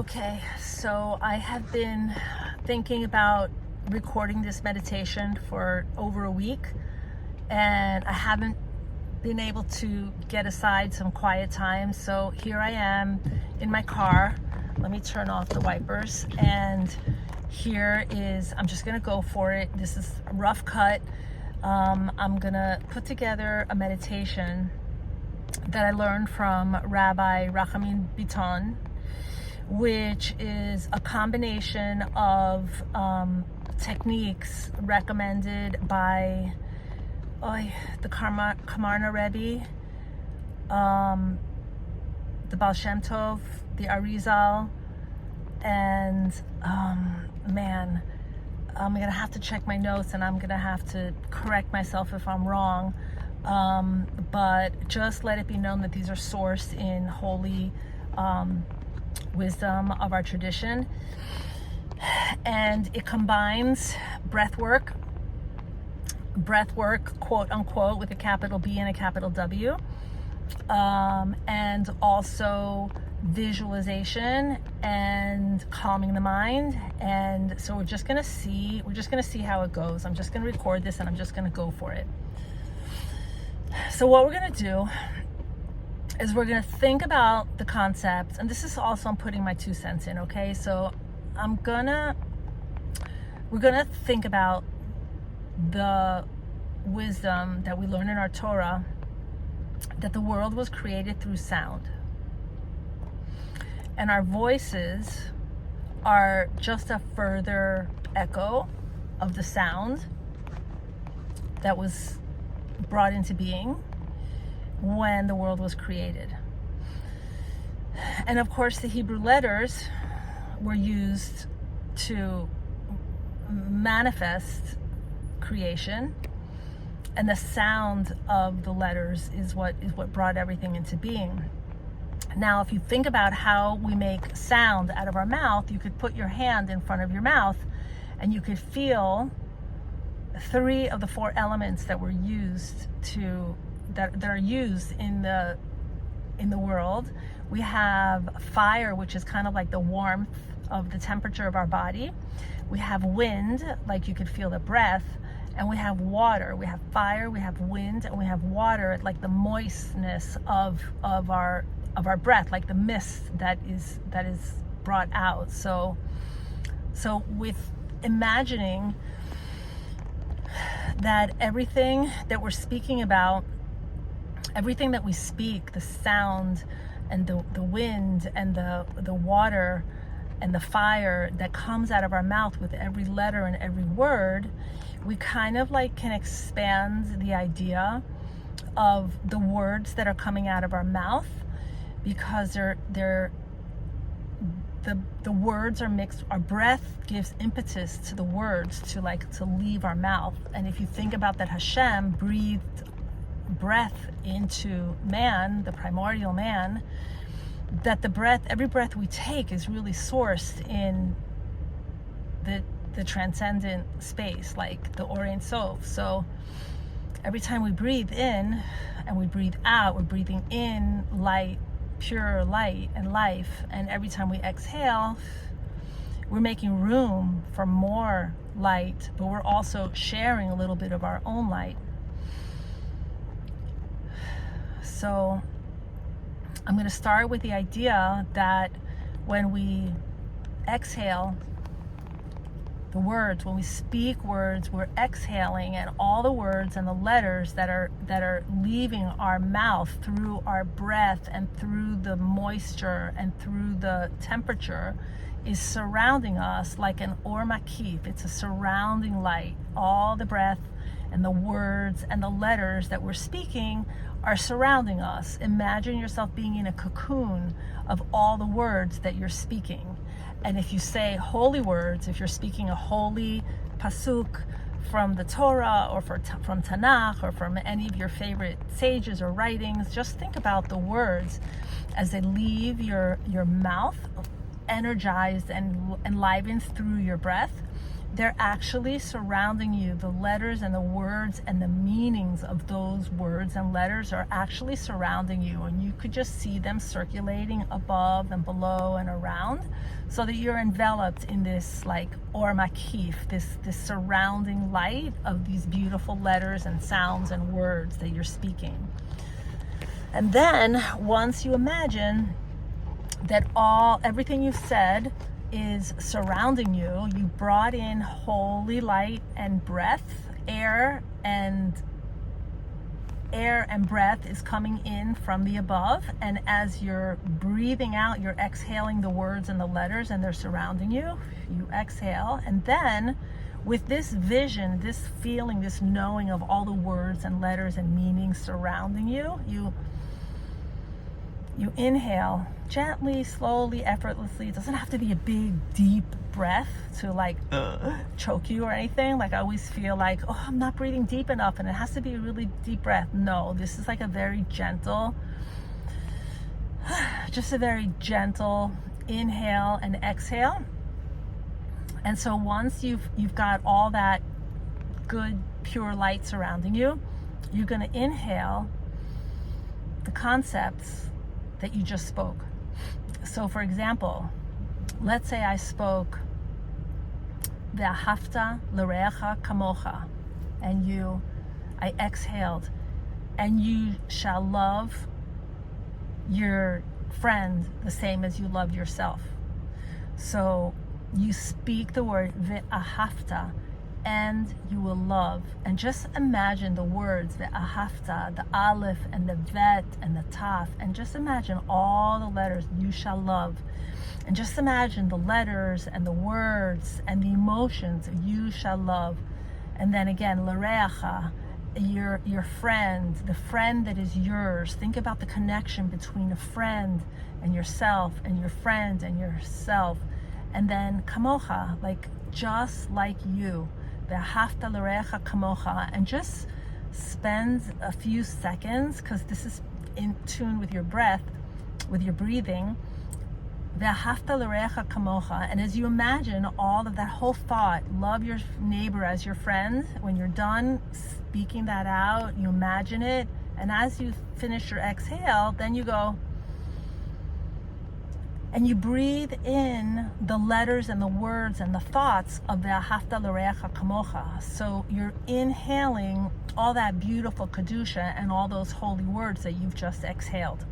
Okay, so I have been thinking about recording this meditation for over a week, and I haven't been able to get aside some quiet time. So here I am in my car. Let me turn off the wipers, and I'm just gonna go for it. This is a rough cut. I'm gonna put together a meditation that I learned from Rabbi Rachamim Biton, which is a combination of techniques recommended by the Kamarna Rebbe, the Baal Shem Tov, the Arizal, and man, I'm gonna have to check my notes, and I'm gonna have to correct myself if I'm wrong, but just let it be known that these are sourced in holy wisdom of our tradition, and it combines breath work, quote unquote, with a capital B and a capital W, and also visualization and calming the mind. And so we're just gonna see how it goes. I'm just gonna record this and I'm just gonna go for it. So what we're gonna do is we're gonna think about the concept, and this is also, I'm putting my 2 cents in, okay? So we're gonna think about the wisdom that we learn in our Torah, that the world was created through sound. And our voices are just a further echo of the sound that was brought into being when the world was created. And of course, the Hebrew letters were used to manifest creation, and the sound of the letters is what brought everything into being. Now, if you think about how we make sound out of our mouth, you could put your hand in front of your mouth and you could feel 3 of the 4 elements that were used that are used in the world. We have fire, which is kind of like the warmth of the temperature of our body. We have wind, like you could feel the breath, and we have water. We have fire, we have wind, and we have water, like the moistness of our breath, like the mist that is brought out. So with imagining that everything that we're speaking about, everything that we speak, the sound and the wind and the water and the fire that comes out of our mouth with every letter and every word, we kind of like can expand the idea of the words that are coming out of our mouth, because the words are mixed. Our breath gives impetus to the words to leave our mouth. And if you think about that, Hashem breathed breath into man, the primordial man, that every breath we take is really sourced in the transcendent space, like the Or Ein Sof. So every time we breathe in and we breathe out, we're breathing in light, pure light and life. And every time we exhale, we're making room for more light, but we're also sharing a little bit of our own light. So I'm going to start with the idea that when we exhale the words, when we speak words, we're exhaling, and all the words and the letters that are leaving our mouth through our breath and through the moisture and through the temperature is surrounding us like an Or Makif. It's a surrounding light. All the breath and the words and the letters that we're speaking are surrounding us. Imagine yourself being in a cocoon of all the words that you're speaking. And if you say holy words, if you're speaking a holy pasuk from the Torah or from Tanakh or from any of your favorite sages or writings, just think about the words as they leave your mouth energized and enlivened through your breath, they're actually surrounding you. The letters and the words and the meanings of those words and letters are actually surrounding you, and you could just see them circulating above and below and around, so that you're enveloped in this like OHR MAKIF, this surrounding light of these beautiful letters and sounds and words that you're speaking. And then once you imagine that everything you've said is surrounding you, you brought in holy light and breath, air and breath is coming in from the above, and as you're breathing out, you're exhaling the words and the letters, and they're surrounding you. You exhale, and then with this vision, this feeling, this knowing of all the words and letters and meanings surrounding you, you inhale gently, slowly, effortlessly. It doesn't have to be a big, deep breath to like choke you or anything. Like I always feel like, oh, I'm not breathing deep enough, and it has to be a really deep breath. No, this is like a very gentle, just a very gentle inhale and exhale. And so once you've got all that good, pure light surrounding you, you're going to inhale the concepts that you just spoke. So for example, let's say I spoke Ve'ahavta l'reacha kamocha, and I exhaled, and you shall love your friend the same as you love yourself. So you speak the word Ve'ahavta, and you will love. And just imagine the words, the ahavta, the aleph and the vet and the taf, and just imagine all the letters, you shall love. And just imagine the letters and the words and the emotions, you shall love. And then again, l'reacha, your friend, the friend that is yours. Think about the connection between a friend and yourself, and your friend and yourself. And then kamocha, like just like you. Ve'ahavta l'reacha kamocha, and just spend a few seconds, because this is in tune with your breath, with your breathing. Ve'ahavta l'reacha kamocha, and as you imagine all of that whole thought, love your neighbor as your friend. When you're done speaking that out, you imagine it, and as you finish your exhale, then you go and you breathe in the letters and the words and the thoughts of Ve'ahavta l'reacha kamocha. So you're inhaling all that beautiful Kedusha and all those holy words that you've just exhaled.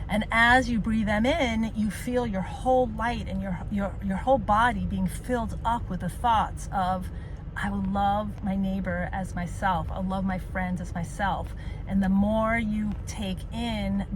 And as you breathe them in, you feel your whole light and your whole body being filled up with the thoughts of, I will love my neighbor as myself. I'll love my friends as myself. And the more you take in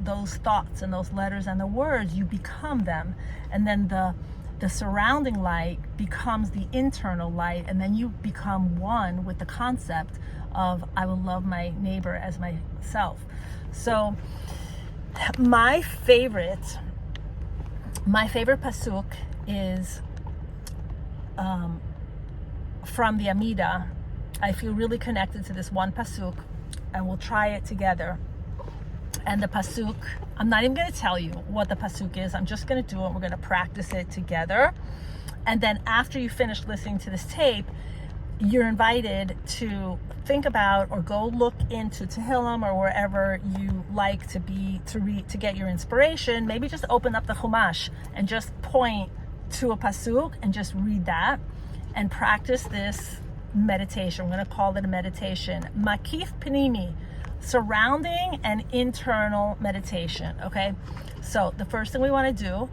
those thoughts and those letters and the words, you become them. And then the surrounding light becomes the internal light. And then you become one with the concept of, I will love my neighbor as myself. So my favorite pasuk is from the Amida. I feel really connected to this one pasuk, and we'll try it together. And the pasuk, I'm not even going to tell you what the pasuk is. I'm just going to do it. We're going to practice it together. And then after you finish listening to this tape, you're invited to think about or go look into Tehillim or wherever you like to read to get your inspiration. Maybe just open up the Chumash and just point to a pasuk and just read that and practice this meditation. We're going to call it a meditation. Makif Pnimi, surrounding and internal meditation. Okay, so the first thing we want to do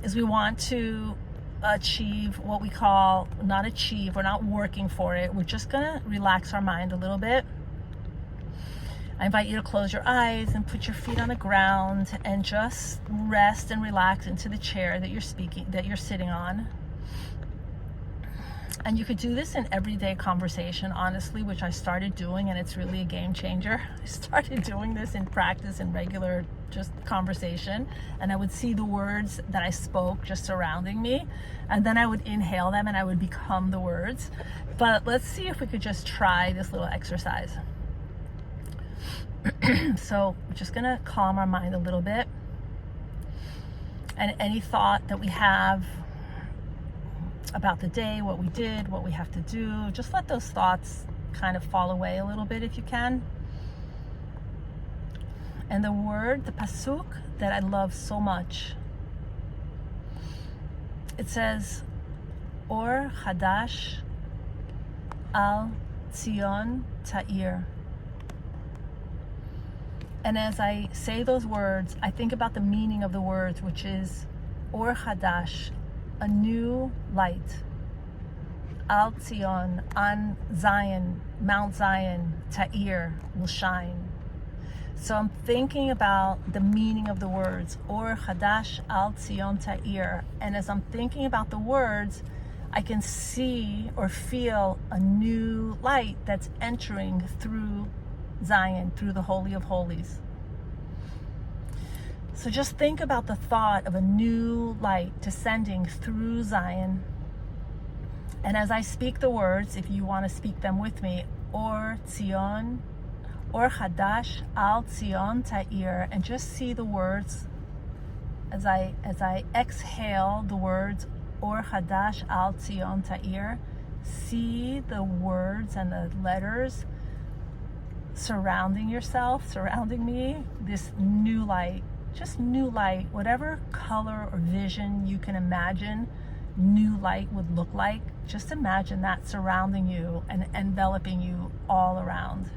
is we want to achieve what we call, not achieve, we're not working for it, we're just gonna relax our mind a little bit. I invite you to close your eyes and put your feet on the ground and just rest and relax into the chair that you're sitting on. And you could do this in everyday conversation, honestly, which I started doing, and it's really a game changer. I started doing this in practice, in regular just conversation, and I would see the words that I spoke just surrounding me, and then I would inhale them and I would become the words. But let's see if we could just try this little exercise. So we're just gonna calm our mind a little bit. And any thought that we have about the day, what we did, what we have to do, just let those thoughts kind of fall away a little bit if you can. And the word, the pasuk that I love so much, it says, Or Hadash al Tzion Ta'ir. And as I say those words, I think about the meaning of the words, which is Or Hadash, a new light. Al Tzion, on Zion, Mount Zion, Ta'ir, will shine. So I'm thinking about the meaning of the words, Or Hadash al Tzion Ta'ir. And as I'm thinking about the words, I can see or feel a new light that's entering through Zion, through the Holy of Holies. So just think about the thought of a new light descending through Zion. And as I speak the words, if you want to speak them with me, Or Tzion, Or Hadash al Tzion Ta'ir, and just see the words as I exhale the words Or Hadash al Tzion Ta'ir. See the words and the letters surrounding yourself, surrounding me, this new light, just new light, whatever color or vision you can imagine new light would look like. Just imagine that surrounding you and enveloping you all around.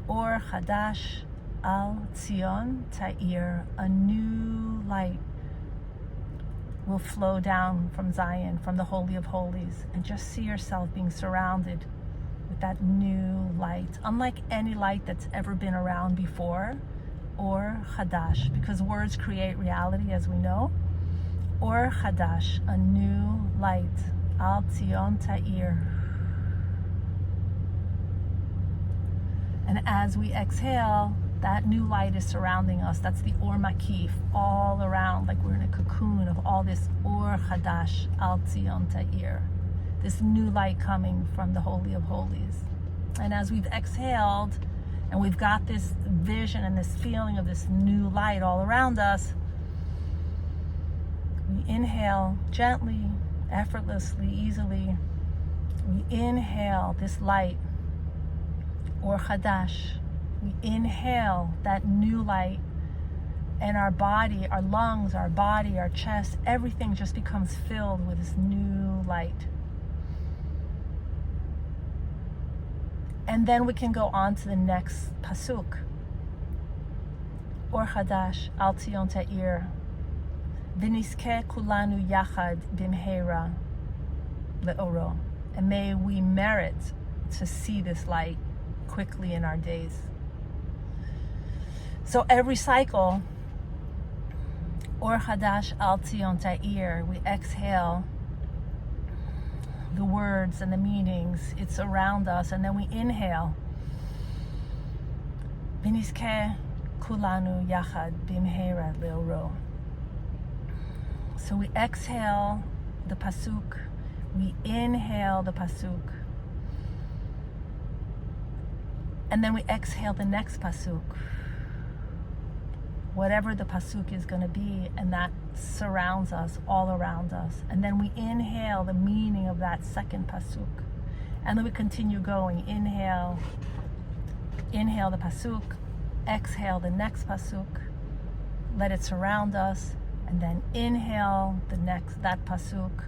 Or Hadash al Tzion Ta'ir, a new light will flow down from Zion, from the Holy of Holies, and just see yourself being surrounded with that new light, unlike any light that's ever been around before. Or Hadash, because words create reality, as we know. Or Hadash, a new light, al Tzion Ta'ir. And as we exhale, that new light is surrounding us. That's the Or Makif, all around, like we're in a cocoon of all this Or Hadash al Tzion Ta'ir. This new light coming from the Holy of Holies. And as we've exhaled, and we've got this vision and this feeling of this new light all around us, we inhale gently, effortlessly, easily. We inhale this light, Or Hadash. We inhale that new light, and our body, our lungs, our body, our chest, everything just becomes filled with this new light. And then we can go on to the next pasuk. Or Hadash al Tzion Ta'ir. V'nizkeh kulanu yachad b'mheira le'oro. And may we merit to see this light quickly in our days. So every cycle, Or Hadash al Tzion Ta'ir, we exhale the words and the meanings, it's around us, and then we inhale. V'nizkeh kulanu yachad b'mheira le'oro. So we exhale the pasuk, we inhale the pasuk, and then we exhale the next pasuk, whatever the pasuk is going to be, and that surrounds us, all around us. And then we inhale the meaning of that second pasuk, and then we continue going. Inhale the pasuk, exhale the next pasuk, let it surround us, and then inhale that pasuk,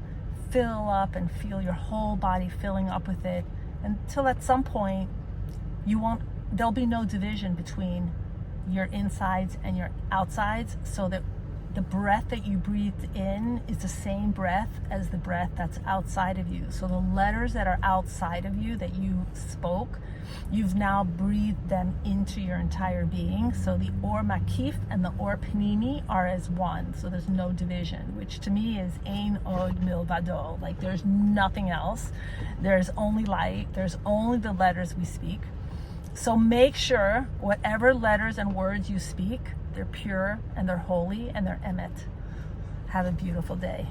fill up and feel your whole body filling up with it, until at some point there'll be no division between your insides and your outsides, so that the breath that you breathed in is the same breath as the breath that's outside of you. So the letters that are outside of you that you spoke, you've now breathed them into your entire being. So the Or Makif and the Or Pnimi are as one. So there's no division, which to me is Ein Od Milvado. Like there's nothing else. There's only light. There's only the letters we speak. So make sure whatever letters and words you speak, they're pure and they're holy and they're emet. Have a beautiful day.